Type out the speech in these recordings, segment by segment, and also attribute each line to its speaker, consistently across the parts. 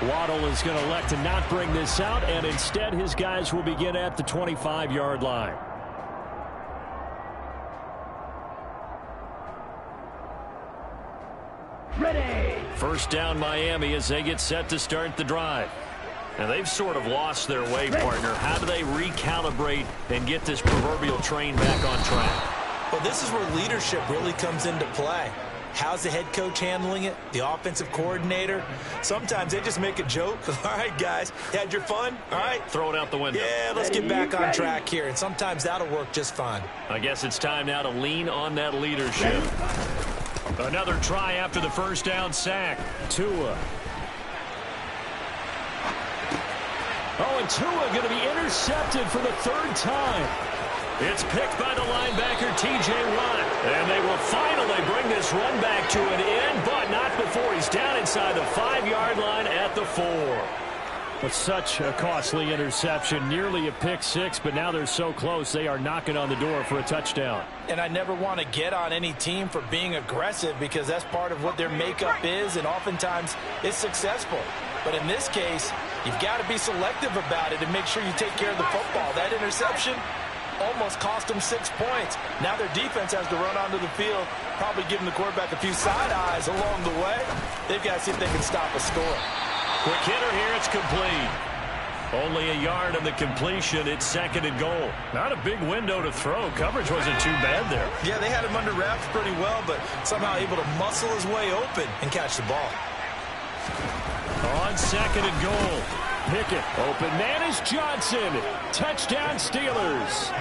Speaker 1: Waddle is going to elect to not bring this out, and instead his guys will begin at the 25-yard line.
Speaker 2: Ready.
Speaker 1: First down Miami as they get set to start the drive. Now they've sort of lost their way, partner. How do they recalibrate and get this proverbial train back on track?
Speaker 3: Well, this is where leadership really comes into play. How's the head coach handling it? The offensive coordinator? Sometimes they just make a joke. All right, guys, had your fun? All right.
Speaker 1: Throw it out the window.
Speaker 3: Yeah, let's get back on track here. And sometimes that'll work just fine.
Speaker 1: I guess it's time now to lean on that leadership. Another try after the first down sack. Tua. Oh, and Tua going to be intercepted for the third time. It's picked by the linebacker, T.J. Watt. And they will finally bring this run back to an end, but not before he's down inside the 5-yard line at the 4. But such a costly interception, nearly a pick six, but now they're so close they are knocking on the door for a touchdown.
Speaker 3: And I never want to get on any team for being aggressive because that's part of what their makeup is, and oftentimes it's successful. But in this case, you've got to be selective about it and make sure you take care of the football. That interception almost cost them 6 points. Now their defense has to run onto the field, probably giving the quarterback a few side eyes along the way. They've got to see if they can stop a score.
Speaker 1: Quick hitter here, it's complete. Only a yard on the completion. It's second and goal. Not a big window to throw. Coverage wasn't too bad there.
Speaker 3: Yeah, they had him under wraps pretty well, but somehow able to muscle his way open and catch the ball.
Speaker 1: On second and goal. Pickett. Open man is Johnson. Touchdown Steelers.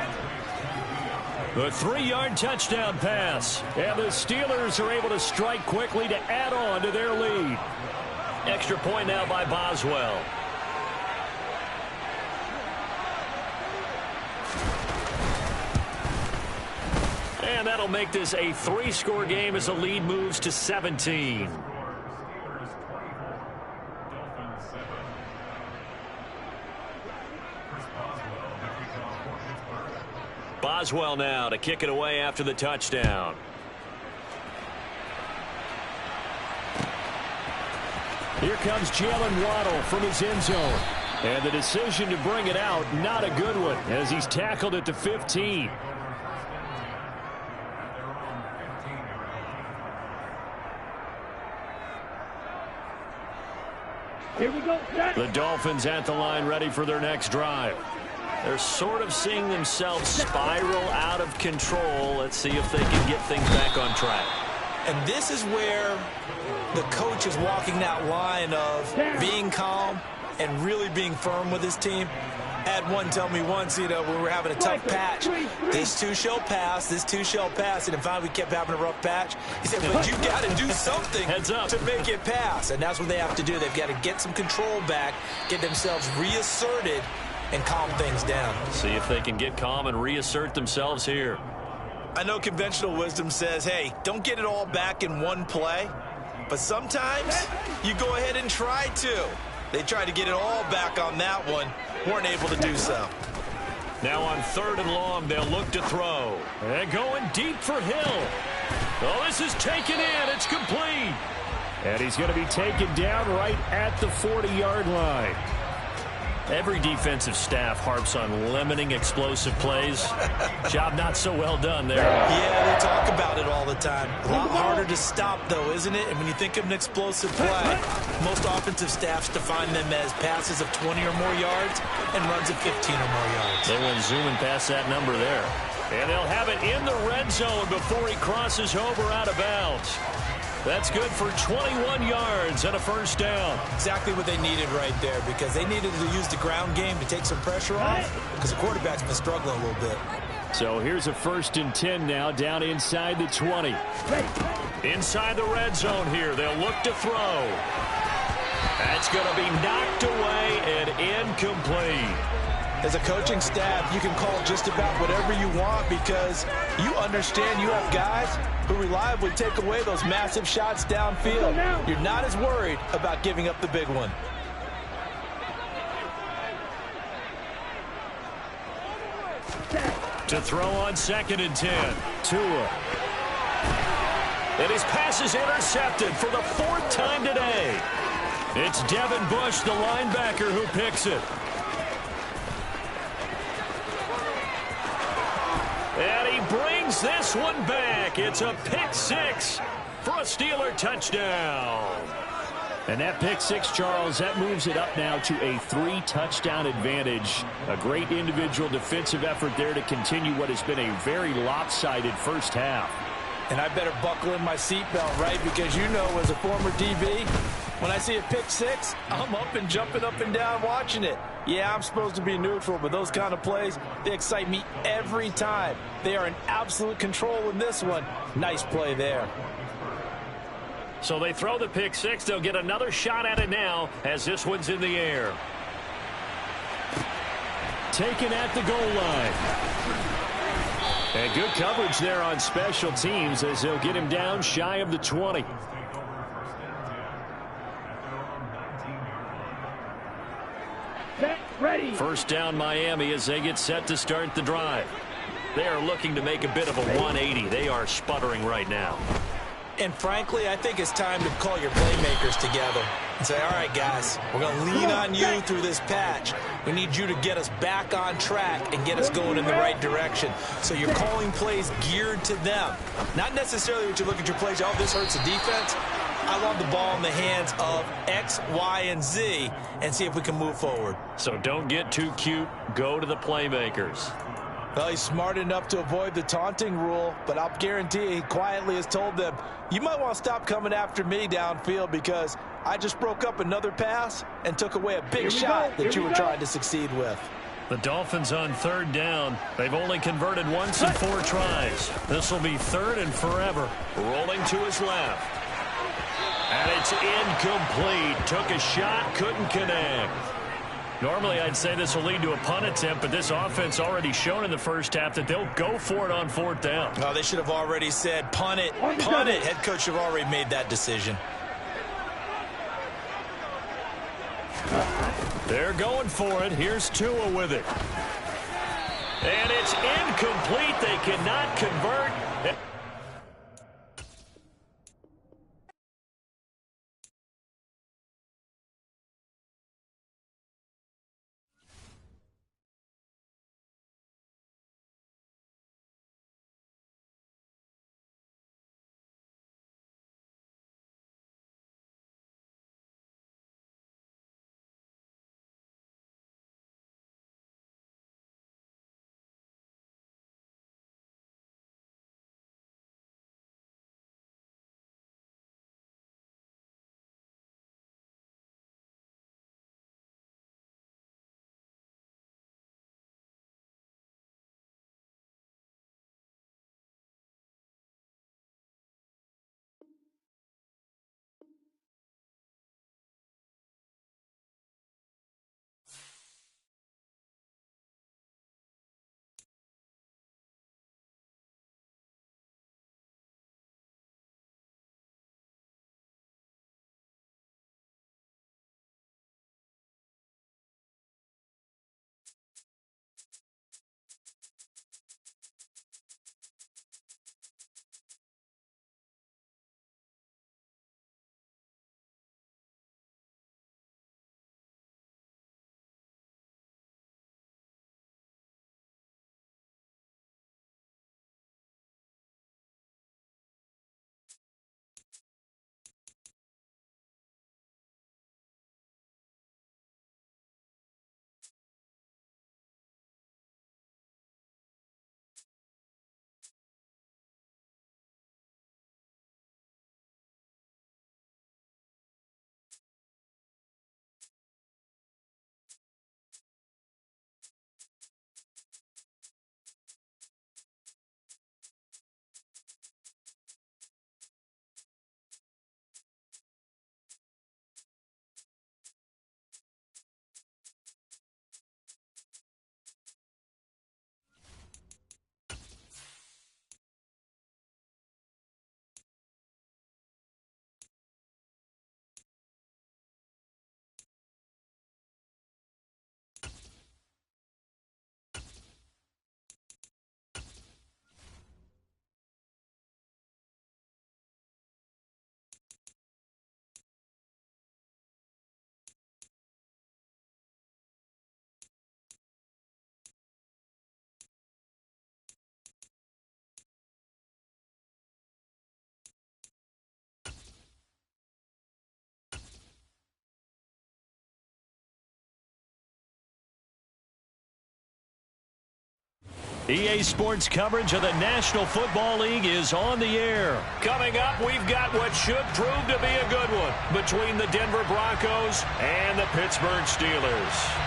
Speaker 1: The 3-yard touchdown pass. And the Steelers are able to strike quickly to add on to their lead. Extra point now by Boswell. And that'll make this a 3-score game as the lead moves to 17. Boswell now to kick it away after the touchdown. Here comes Jalen Waddle from his end zone. And the decision to bring it out, not a good one, as he's tackled at the 15.
Speaker 2: Here we go.
Speaker 1: The Dolphins at the line ready for their next drive. They're sort of seeing themselves spiral out of control. Let's see if they can get things back on track.
Speaker 3: And this is where the coach is walking that line of being calm and really being firm with his team. I had one tell me once, when we were having a tough patch, this too shall pass, this too shall pass. And finally we kept having a rough patch. He said, but you got to do something
Speaker 1: Heads up.
Speaker 3: to make it pass. And that's what they have to do. They've got to get some control back, get themselves reasserted, and calm things down.
Speaker 1: See if they can get calm and reassert themselves here.
Speaker 3: I know conventional wisdom says, hey, don't get it all back in one play. But sometimes you go ahead and try to. They tried to get it all back on that one. Weren't able to do so.
Speaker 1: Now on 3rd and long, they'll look to throw. And going deep for Hill. Oh, this is taken in. It's complete. And he's going to be taken down right at the 40-yard line. Every defensive staff harps on limiting explosive plays. Job not so well done there.
Speaker 3: Yeah, they talk about it all the time. A lot harder to stop, though, isn't it? And when you think of an explosive play, most offensive staffs define them as passes of 20 or more yards and runs of 15 or more yards.
Speaker 1: They went zooming past that number there. And they'll have it in the red zone before he crosses over out of bounds. That's good for 21 yards and a first down.
Speaker 3: Exactly what they needed right there, because they needed to use the ground game to take some pressure off, because the quarterback's been struggling a little bit.
Speaker 1: So here's a 1st and 10 now, down inside the 20. Inside the red zone here, they'll look to throw. That's going to be knocked away and incomplete.
Speaker 3: As a coaching staff, you can call just about whatever you want, because you understand you have guys who reliably take away those massive shots downfield. You're not as worried about giving up the big one.
Speaker 1: To throw on 2nd and 10. Tua. And his pass is intercepted for the 4th time today. It's Devin Bush, the linebacker, who picks it. And he brings this one back. It's a pick six for a Steeler touchdown. And that pick six, Charles, that moves it up now to a 3-touchdown advantage. A great individual defensive effort there to continue what has been a very lopsided first half.
Speaker 3: And I better buckle in my seatbelt, right? Because you know, as a former DB, when I see a pick six, I'm up and jumping up and down watching it. Yeah, I'm supposed to be neutral, but those kind of plays, they excite me every time. They are in absolute control in this one. Nice play there.
Speaker 1: So they throw the pick six. They'll get another shot at it now as this one's in the air. Taken at the goal line. And good coverage there on special teams as they'll get him down shy of the 20.
Speaker 2: Set, ready.
Speaker 1: First down Miami as they get set to start the drive. They are looking to make a bit of a 180. They are sputtering right now.
Speaker 3: And frankly, I think it's time to call your playmakers together and say, all right, guys, we're going to lean on you through this patch. We need you to get us back on track and get us going in the right direction. So you're calling plays geared to them. Not necessarily what you look at your plays, oh, this hurts the defense. I want the ball in the hands of X, Y, and Z and see if we can move forward.
Speaker 1: So don't get too cute. Go to the playmakers.
Speaker 3: Well, he's smart enough to avoid the taunting rule, but I'll guarantee he quietly has told them, you might want to stop coming after me downfield because I just broke up another pass and took away a big shot that you were trying to succeed with.
Speaker 1: The Dolphins on third down. They've only converted once in 4 tries. This will be third and forever. Rolling to his left. And it's incomplete. Took a shot, couldn't connect. Normally, I'd say this will lead to a punt attempt, but this offense already shown in the first half that they'll go for it on 4th down.
Speaker 3: Oh, they should have already said, punt it, punt it. Head coach should have already made that decision.
Speaker 1: They're going for it. Here's Tua with it. And it's incomplete. They cannot convert. EA Sports coverage of the National Football League is on the air. Coming up, we've got what should prove to be a good one between the Denver Broncos and the Pittsburgh Steelers.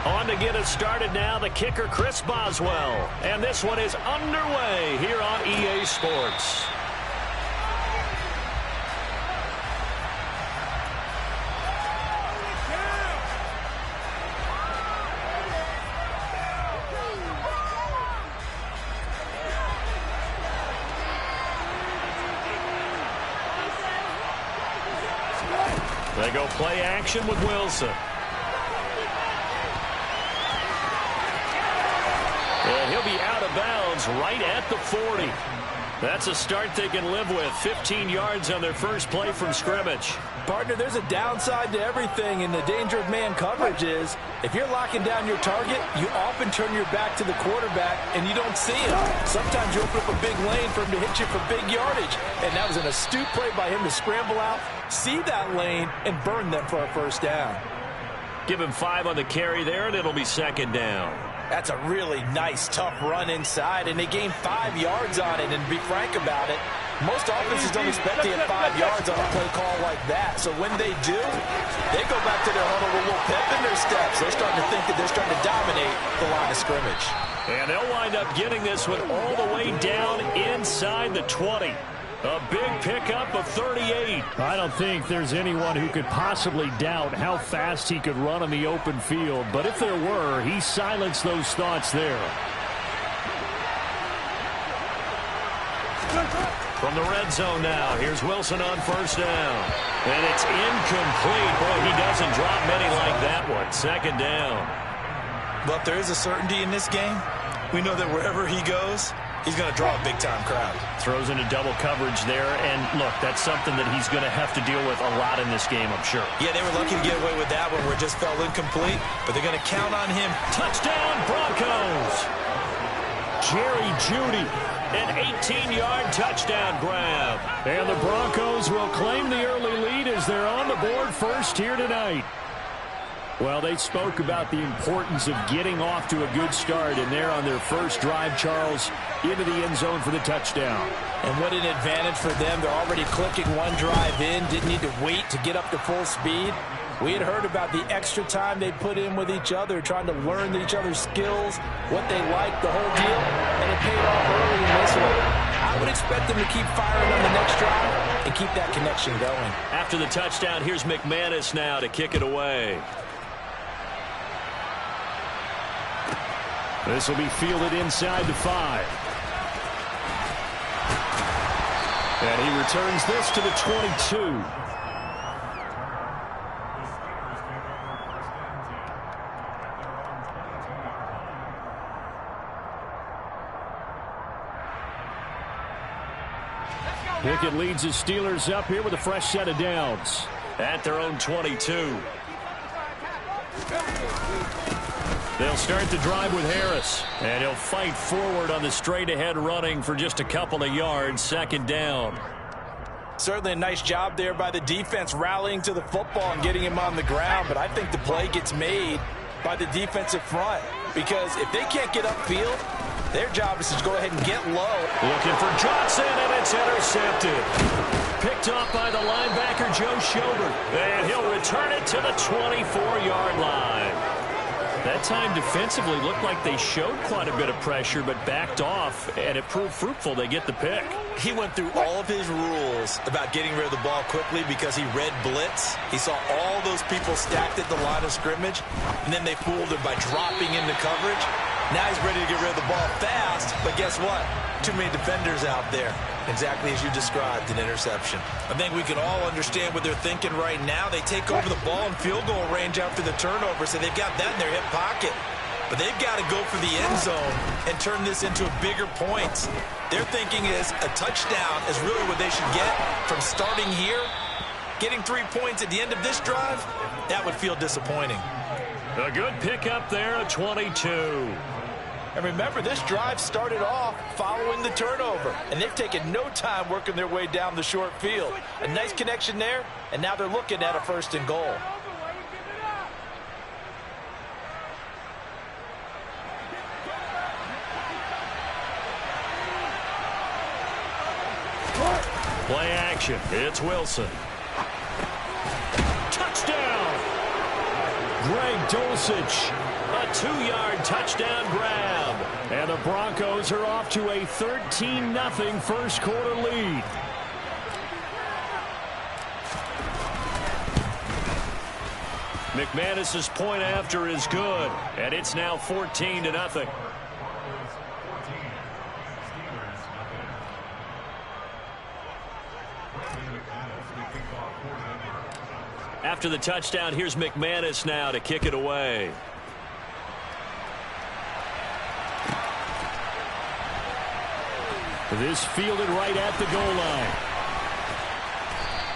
Speaker 1: On to get us started now, the kicker, Chris Boswell. And this one is underway here on EA Sports. They go play action with Wilson. And he'll be out of bounds right at the 40. That's a start they can live with. 15 yards on their first play from scrimmage.
Speaker 3: Partner, there's a downside to everything, and the danger of man coverage is if you're locking down your target, you often turn your back to the quarterback and you don't see him. Sometimes you open up a big lane for him to hit you for big yardage, and that was an astute play by him to scramble out, see that lane, and burn them for a first down.
Speaker 1: Give him 5 on the carry there, and it'll be second down.
Speaker 3: That's a really nice, tough run inside, and they gained 5 yards on it. And to be frank about it, most offenses don't expect to get 5 yards on a play call like that. So when they do, they go back to their huddle with a little pep in their steps. They're starting to think that they're starting to dominate the line of scrimmage. And
Speaker 1: they'll wind up getting this one all the way down inside the 20. A big pickup of 38.
Speaker 4: I don't think there's anyone who could possibly doubt how fast he could run on the open field. But if there were, he silenced those thoughts there.
Speaker 1: From the red zone now, here's Wilson on first down. And it's incomplete. Boy, he doesn't drop many like that one. Second down.
Speaker 3: But there is a certainty in this game. We know that wherever he goes, he's going to draw a big-time crowd.
Speaker 1: Throws into double coverage there, and look, that's something that he's going to have to deal with a lot in this game, I'm sure.
Speaker 3: Yeah, they were lucky to get away with that one where it just fell incomplete, but they're going to count on him.
Speaker 1: Touchdown, Broncos! Jerry Jeudy, an 18-yard touchdown grab.
Speaker 4: And the Broncos will claim the early lead as they're on the board first here tonight. Well, they spoke about the importance of getting off to a good start, and they're on their first drive, Charles, into the end zone for the touchdown.
Speaker 3: And what an advantage for them. They're already clicking one drive in, didn't need to wait to get up to full speed. We had heard about the extra time they put in with each other, trying to learn each other's skills, what they liked, the whole deal, and it paid off early in this one. I would expect them to keep firing on the next drive and keep that connection going.
Speaker 1: After the touchdown, here's McManus now to kick it away.
Speaker 4: This will be fielded inside the 5. And he returns this to the 22. Pickett leads the Steelers up here with a fresh set of downs.
Speaker 1: At their own 22. They'll start the drive with Harris. And he'll fight forward on the straight-ahead running for just a couple of yards. Second down.
Speaker 3: Certainly a nice job there by the defense rallying to the football and getting him on the ground. But I think the play gets made by the defensive front. Because if they can't get upfield, their job is to go ahead and get low.
Speaker 1: Looking for Johnson, and it's intercepted. Picked off by the linebacker, Joe Schobert. And he'll return it to the 24-yard line. That time defensively looked like they showed quite a bit of pressure, but backed off, and it proved fruitful. They get the pick.
Speaker 3: He went through all of his rules about getting rid of the ball quickly because he read blitz. He saw all those people stacked at the line of scrimmage, and then they fooled him by dropping into coverage. Now he's ready to get rid of the ball fast, but guess what? Too many defenders out there. Exactly as you described, an interception. I think we can all understand what they're thinking right now. They take over the ball in field goal range after the turnover, so they've got that in their hip pocket. But they've got to go for the end zone and turn this into a bigger points. Their thinking is a touchdown is really what they should get from starting here Getting 3 points at the end of this drive, that would feel disappointing.
Speaker 1: A good pickup there at 22.
Speaker 3: And remember, this drive started off following the turnover, and they've taken no time working their way down the short field. A nice connection there, and now they're looking at a 1st and goal.
Speaker 1: Play action. It's Wilson. Touchdown!
Speaker 4: Greg Dulcich.
Speaker 1: A 2-yard touchdown grab.
Speaker 4: And the Broncos are off to a 13-0 first quarter lead.
Speaker 1: McManus's point after is good, and it's now 14-0. After the touchdown, here's McManus now to kick it away.
Speaker 4: This fielded right at the goal line.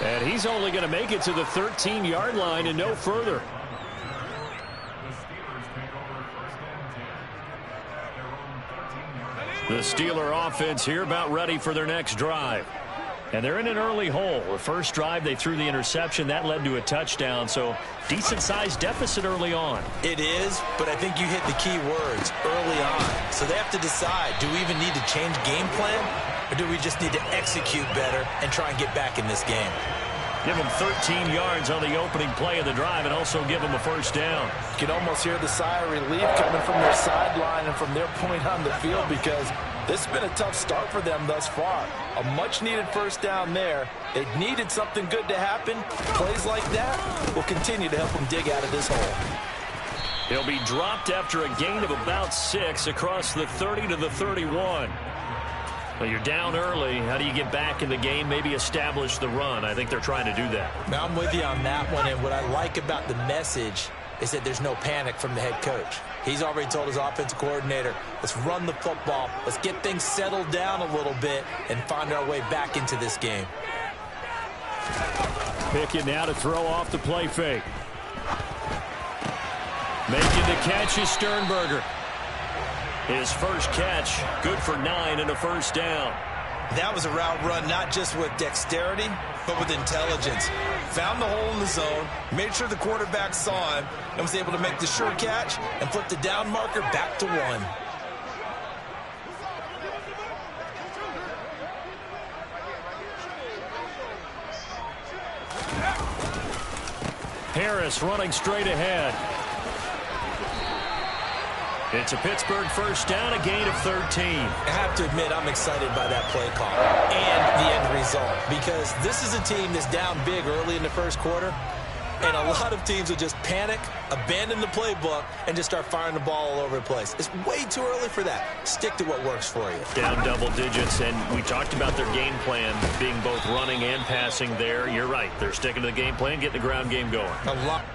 Speaker 4: And he's only going to make it to the 13-yard line and no further. The Steeler offense here about ready for their next drive. And they're in an early hole. The first drive, they threw the interception. That led to a touchdown, so decent-sized deficit early on.
Speaker 3: It is, but I think you hit the key words, early on. So they have to decide, do we even need to change game plan, or do we just need to execute better and try and get back in this game?
Speaker 1: Give them 13 yards on the opening play of the drive and also give them a 1st down.
Speaker 3: You can almost hear the sigh of relief coming from their sideline and from their point on the field, because this has been a tough start for them thus far. A much-needed 1st down there. They needed something good to happen. Plays like that will continue to help them dig out of this hole.
Speaker 1: He'll be dropped after a gain of about 6 across the 30 to the 31. Well, you're down early. How do you get back in the game, maybe establish the run? I think they're trying to do that.
Speaker 3: Now, I'm with you on that one, and what I like about the message is that there's no panic from the head coach. He's already told his offensive coordinator, let's run the football, let's get things settled down a little bit and find our way back into this game.
Speaker 4: Pickett now to throw off the play fake. Making the catch is Sternberger.
Speaker 1: His first catch, good for 9 and a 1st down.
Speaker 3: That was a route run not just with dexterity, but with intelligence. Found the hole in the zone, made sure the quarterback saw him, and was able to make the sure catch and flip the down marker back to 1.
Speaker 4: Harris running straight ahead.
Speaker 1: It's a Pittsburgh 1st down, a gain of 13.
Speaker 3: I have to admit, I'm excited by that play call and the end result, because this is a team that's down big early in the 1st quarter, and a lot of teams will just panic, abandon the playbook, and just start firing the ball all over the place. It's way too early for that. Stick to what works for you.
Speaker 1: Down double digits, and we talked about their game plan being both running and passing there. You're right. They're sticking to the game plan, getting the ground game going.
Speaker 3: A lot.